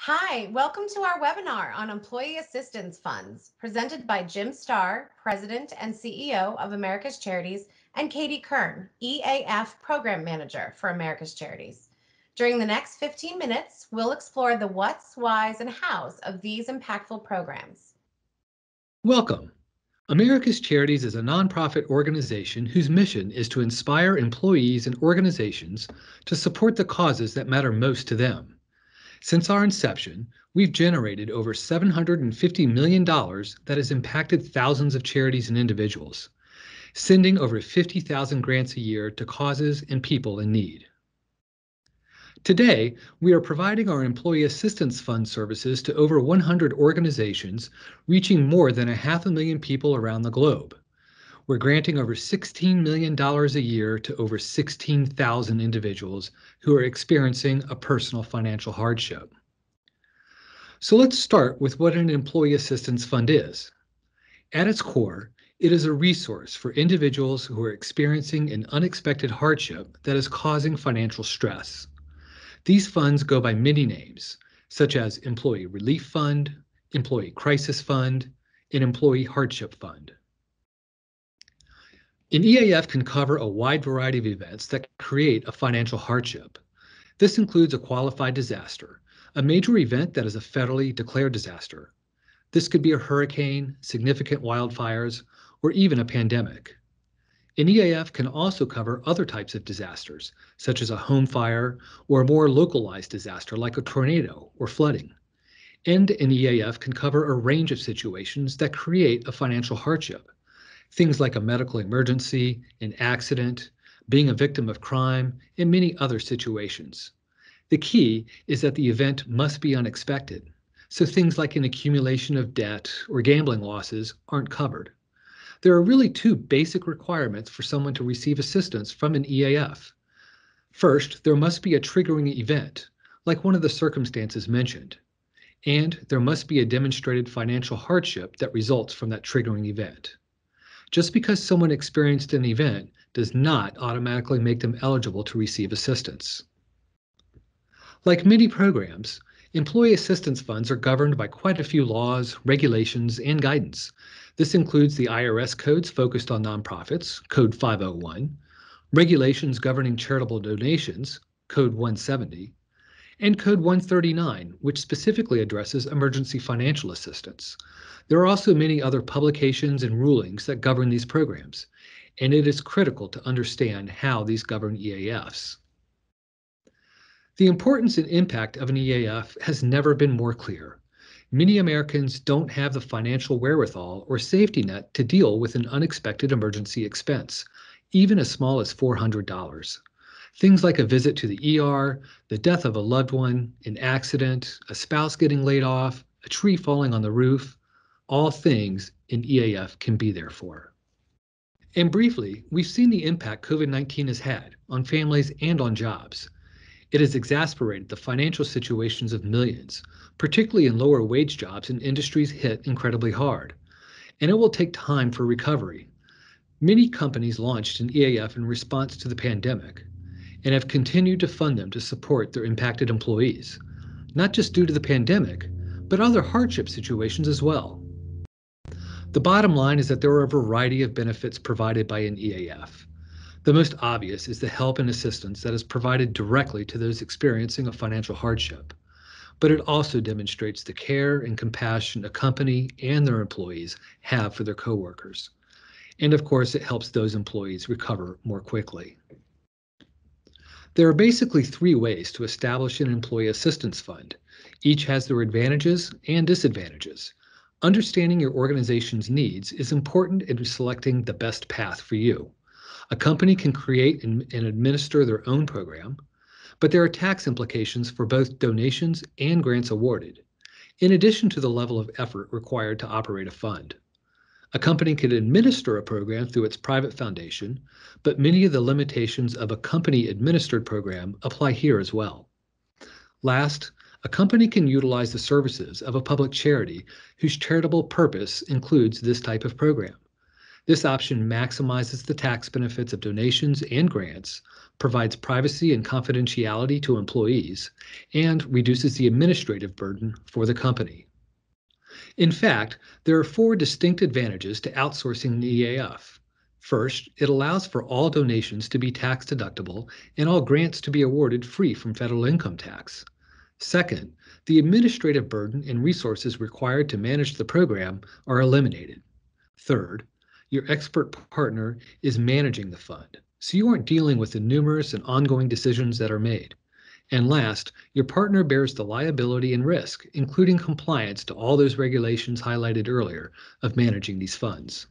Hi, welcome to our webinar on Employee Assistance Funds, presented by Jim Starr, President and CEO of America's Charities, and Katie Kern, EAF Program Manager for America's Charities. During the next 15 minutes, we'll explore the what's, whys, and hows of these impactful programs. Welcome. America's Charities is a nonprofit organization whose mission is to inspire employees and organizations to support the causes that matter most to them. Since our inception, we've generated over $750 million that has impacted thousands of charities and individuals, sending over 50,000 grants a year to causes and people in need. Today, we are providing our Employee Assistance Fund services to over 100 organizations, reaching more than 500,000 people around the globe. We're granting over $16 million a year to over 16,000 individuals who are experiencing a personal financial hardship. So let's start with what an Employee Assistance Fund is. At its core, it is a resource for individuals who are experiencing an unexpected hardship that is causing financial stress. These funds go by many names, such as Employee Relief Fund, Employee Crisis Fund, and Employee Hardship Fund. An EAF can cover a wide variety of events that create a financial hardship. This includes a qualified disaster, a major event that is a federally declared disaster. This could be a hurricane, significant wildfires, or even a pandemic. An EAF can also cover other types of disasters, such as a home fire or a more localized disaster like a tornado or flooding. And an EAF can cover a range of situations that create a financial hardship. Things like a medical emergency, an accident, being a victim of crime, and many other situations. The key is that the event must be unexpected, so things like an accumulation of debt or gambling losses aren't covered. There are really two basic requirements for someone to receive assistance from an EAF. First, there must be a triggering event, like one of the circumstances mentioned, and there must be a demonstrated financial hardship that results from that triggering event. Just because someone experienced an event does not automatically make them eligible to receive assistance. Like many programs, employee assistance funds are governed by quite a few laws, regulations, and guidance. This includes the IRS codes focused on nonprofits, Code 501, regulations governing charitable donations, Code 170, and Code 139, which specifically addresses emergency financial assistance. There are also many other publications and rulings that govern these programs, and it is critical to understand how these govern EAFs. The importance and impact of an EAF has never been more clear. Many Americans don't have the financial wherewithal or safety net to deal with an unexpected emergency expense, even as small as $400. Things like a visit to the ER, the death of a loved one, an accident, a spouse getting laid off, a tree falling on the roof, all things an EAF can be there for. And briefly, we've seen the impact COVID-19 has had on families and on jobs. It has exacerbated the financial situations of millions, particularly in lower wage jobs and industries hit incredibly hard. And it will take time for recovery. Many companies launched an EAF in response to the pandemic and have continued to fund them to support their impacted employees, not just due to the pandemic, but other hardship situations as well. The bottom line is that there are a variety of benefits provided by an EAF. The most obvious is the help and assistance that is provided directly to those experiencing a financial hardship, but it also demonstrates the care and compassion a company and their employees have for their coworkers. And of course, it helps those employees recover more quickly. There are basically three ways to establish an employee assistance fund. Each has their advantages and disadvantages. Understanding your organization's needs is important in selecting the best path for you. A company can create and administer their own program, but there are tax implications for both donations and grants awarded, in addition to the level of effort required to operate a fund. A company can administer a program through its private foundation, but many of the limitations of a company-administered program apply here as well. Last, a company can utilize the services of a public charity whose charitable purpose includes this type of program. This option maximizes the tax benefits of donations and grants, provides privacy and confidentiality to employees, and reduces the administrative burden for the company. In fact, there are 4 distinct advantages to outsourcing an EAF. First, it allows for all donations to be tax deductible and all grants to be awarded free from federal income tax. Second, the administrative burden and resources required to manage the program are eliminated. Third, your expert partner is managing the fund, so you aren't dealing with the numerous and ongoing decisions that are made. And last, your partner bears the liability and risk, including compliance to all those regulations highlighted earlier of managing these funds.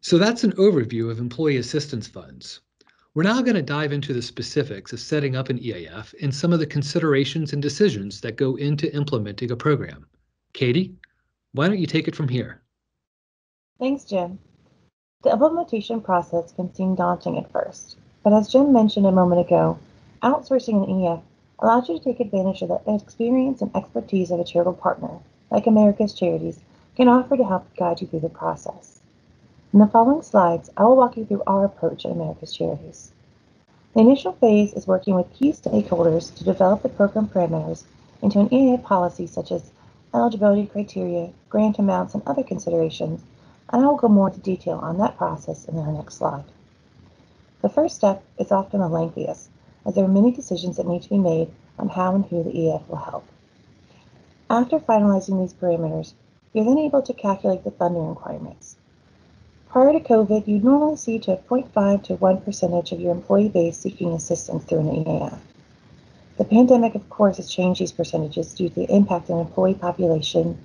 So that's an overview of employee assistance funds. We're now going to dive into the specifics of setting up an EAF and some of the considerations and decisions that go into implementing a program. Katie, why don't you take it from here? Thanks, Jim. The implementation process can seem daunting at first, but as Jim mentioned a moment ago, outsourcing an EAF allows you to take advantage of the experience and expertise of a charitable partner, like America's Charities, can offer to help guide you through the process. In the following slides, I will walk you through our approach at America's Charities. The initial phase is working with key stakeholders to develop the program parameters into an EAF policy such as eligibility criteria, grant amounts, and other considerations, and I will go more into detail on that process in our next slide. The first step is often the lengthiest, as there are many decisions that need to be made on how and who the EAF will help. After finalizing these parameters, you're then able to calculate the funding requirements. Prior to COVID, you'd normally see to 0.5 to 1% of your employee base seeking assistance through an EAF. The pandemic, of course, has changed these percentages due to the impact on employee population,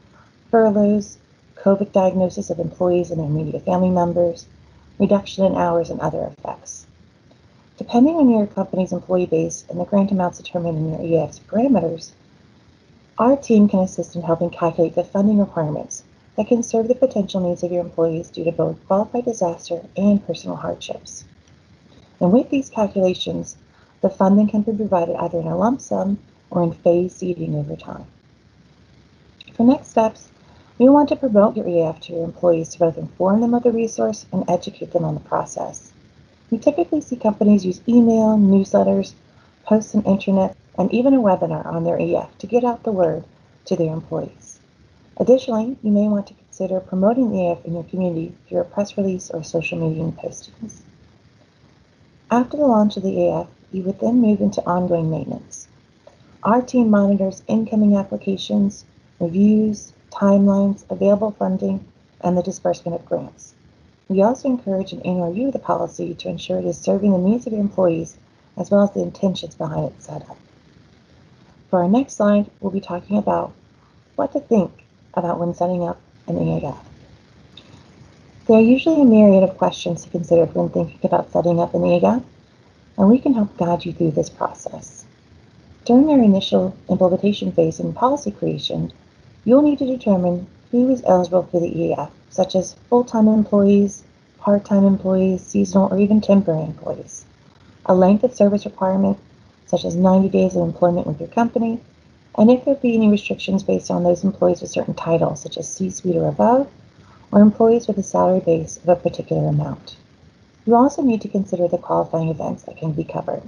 furloughs, COVID diagnosis of employees and their immediate family members, reduction in hours, and other effects. Depending on your company's employee base and the grant amounts determined in your EAF's parameters, our team can assist in helping calculate the funding requirements that can serve the potential needs of your employees due to both qualified disaster and personal hardships. And with these calculations, the funding can be provided either in a lump sum or in phased seeding over time. For next steps, we want to promote your EAF to your employees to both inform them of the resource and educate them on the process. We typically see companies use email, newsletters, posts on internet, and even a webinar on their EAF to get out the word to their employees. Additionally, you may want to consider promoting the EAF in your community through a press release or social media postings. After the launch of the EAF, you would then move into ongoing maintenance. Our team monitors incoming applications, reviews, timelines, available funding, and the disbursement of grants. We also encourage an annual review of the policy to ensure it is serving the needs of your employees as well as the intentions behind its setup. For our next slide, we'll be talking about what to think about when setting up an EAF. There are usually a myriad of questions to consider when thinking about setting up an EAF, and we can help guide you through this process. During our initial implementation phase in policy creation, you'll need to determine who is eligible for the EAF, such as full-time employees, part-time employees, seasonal, or even temporary employees. A length of service requirement, such as 90 days of employment with your company, and if there be any restrictions based on those employees with certain titles, such as C-suite or above, or employees with a salary base of a particular amount. You also need to consider the qualifying events that can be covered,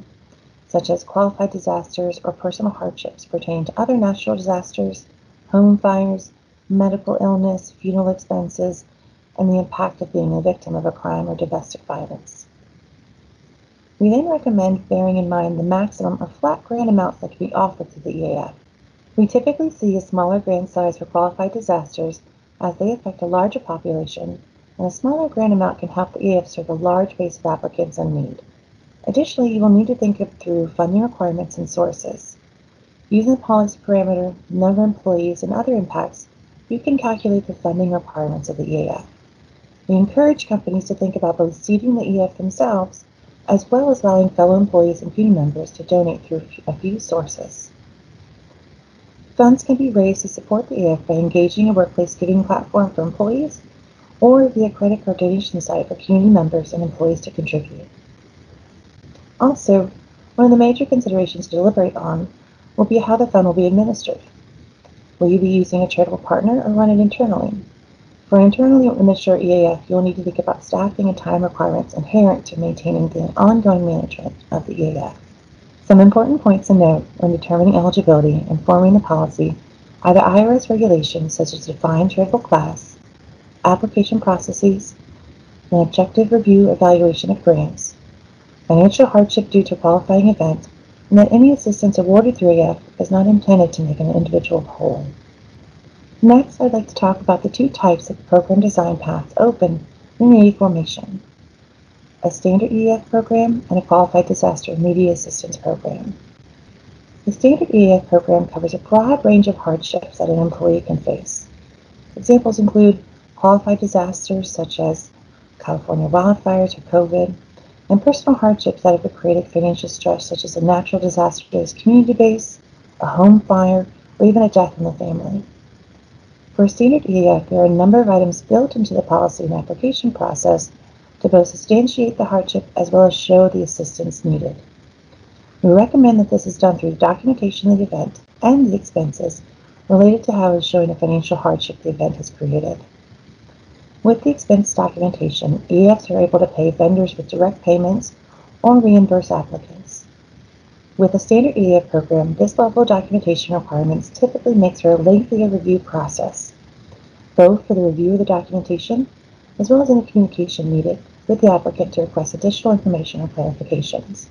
such as qualified disasters or personal hardships pertaining to other natural disasters, home fires, medical illness, funeral expenses, and the impact of being a victim of a crime or domestic violence. We then recommend bearing in mind the maximum or flat grant amounts that can be offered through the EAF. We typically see a smaller grant size for qualified disasters as they affect a larger population, and a smaller grant amount can help the EAF serve a large base of applicants in need. Additionally, you will need to think through funding requirements and sources. Using the policy parameter, number of employees, and other impacts, you can calculate the funding requirements of the EAF. We encourage companies to think about both seeding the EAF themselves, as well as allowing fellow employees and community members to donate through a few sources. Funds can be raised to support the EAF by engaging a workplace giving platform for employees, or via credit card donation site for community members and employees to contribute. Also, one of the major considerations to deliberate on will be how the fund will be administered. Will you be using a charitable partner or run it internally? For internally administered EAF, you'll need to think about staffing and time requirements inherent to maintaining the ongoing management of the EAF. Some important points to note when determining eligibility and forming the policy are the IRS regulations such as defined charitable class, application processes, an objective review evaluation of grants, financial hardship due to qualifying event, and that any assistance awarded through EAF is not intended to make an individual whole. Next, I'd like to talk about the two types of program design paths open in EAF formation: a standard EAF program and a qualified disaster immediate assistance program. The standard EAF program covers a broad range of hardships that an employee can face. Examples include qualified disasters such as California wildfires or COVID, and personal hardships that have created financial stress such as a natural disaster to his community base, a home fire, or even a death in the family. For a standard EAF, there are a number of items built into the policy and application process to both substantiate the hardship as well as show the assistance needed. We recommend that this is done through documentation of the event and the expenses related to how it is showing the financial hardship the event has created. With the expense documentation, EAFs are able to pay vendors with direct payments or reimburse applicants. With a standard EAF program, this level of documentation requirements typically makes for a lengthier review process, both for the review of the documentation as well as any communication needed with the applicant to request additional information or clarifications.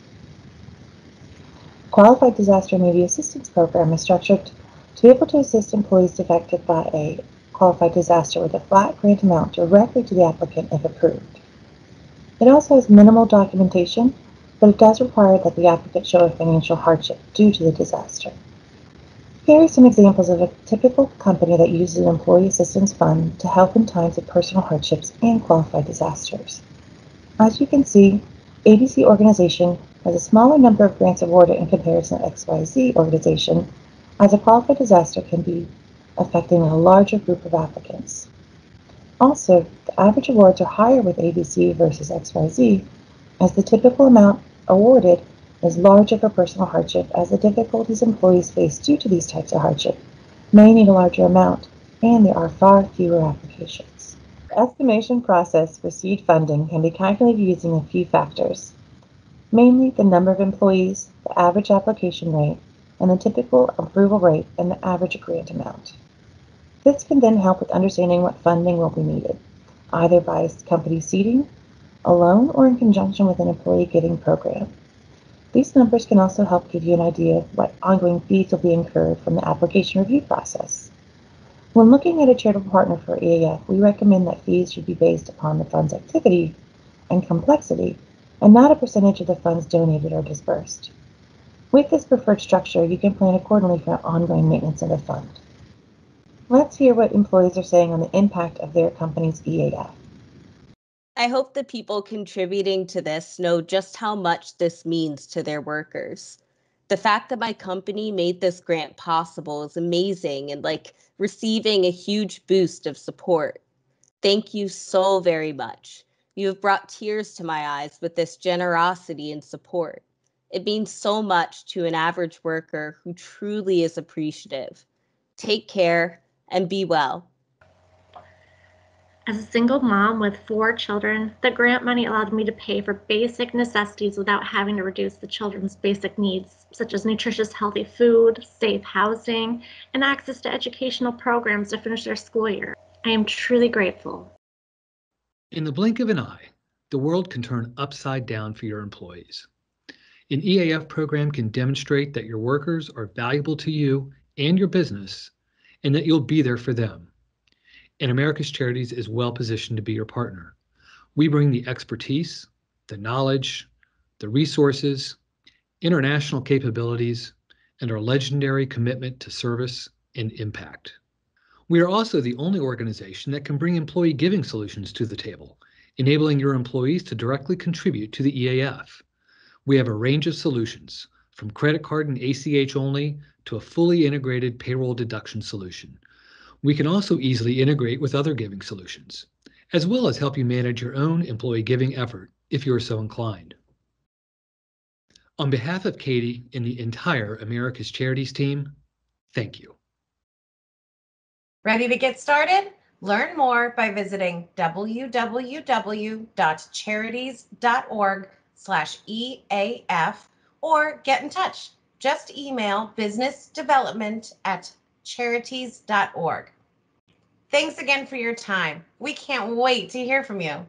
Qualified Disaster Immediate Assistance Program is structured to be able to assist employees affected by a qualified disaster with a flat grant amount directly to the applicant if approved. It also has minimal documentation, but it does require that the applicant show a financial hardship due to the disaster. Here are some examples of a typical company that uses an employee assistance fund to help in times of personal hardships and qualified disasters. As you can see, ABC organization has a smaller number of grants awarded in comparison to XYZ organization, as a qualified disaster can be affecting a larger group of applicants. Also, the average awards are higher with ABC versus XYZ, as the typical amount awarded is larger for personal hardship, as the difficulties employees face due to these types of hardship may need a larger amount, and there are far fewer applications. The estimation process for seed funding can be calculated using a few factors, mainly the number of employees, the average application rate, and the typical approval rate and the average grant amount. This can then help with understanding what funding will be needed, either by company seeding, alone, or in conjunction with an employee giving program. These numbers can also help give you an idea of what ongoing fees will be incurred from the application review process. When looking at a charitable partner for EAF, we recommend that fees should be based upon the fund's activity and complexity, and not a percentage of the funds donated or disbursed. With this preferred structure, you can plan accordingly for ongoing maintenance of the fund. Let's hear what employees are saying on the impact of their company's EAF. I hope the people contributing to this know just how much this means to their workers. The fact that my company made this grant possible is amazing and like receiving a huge boost of support. Thank you so very much. You have brought tears to my eyes with this generosity and support. It means so much to an average worker who truly is appreciative. Take care and be well. As a single mom with 4 children, the grant money allowed me to pay for basic necessities without having to reduce the children's basic needs, such as nutritious, healthy food, safe housing, and access to educational programs to finish their school year. I am truly grateful. In the blink of an eye, the world can turn upside down for your employees. An EAF program can demonstrate that your workers are valuable to you and your business, and that you'll be there for them. And America's Charities is well positioned to be your partner. We bring the expertise, the knowledge, the resources, international capabilities, and our legendary commitment to service and impact. We are also the only organization that can bring employee giving solutions to the table, enabling your employees to directly contribute to the EAF. We have a range of solutions, from credit card and ACH only to a fully integrated payroll deduction solution. We can also easily integrate with other giving solutions, as well as help you manage your own employee giving effort if you are so inclined. On behalf of Katie and the entire America's Charities team, thank you. Ready to get started? Learn more by visiting www.charities.org/EAF or get in touch. Just email businessdevelopment@charities.org. Thanks again for your time. We can't wait to hear from you.